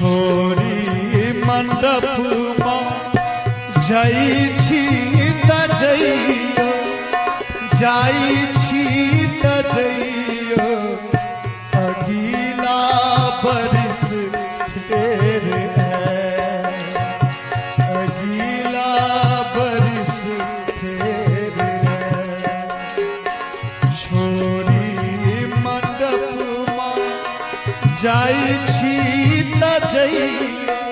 छोरी मंडप जाई छी तजइयो अगीला बरिस फेर अगीला बरिस फेर छोरी मंडप जाई छी तजइयो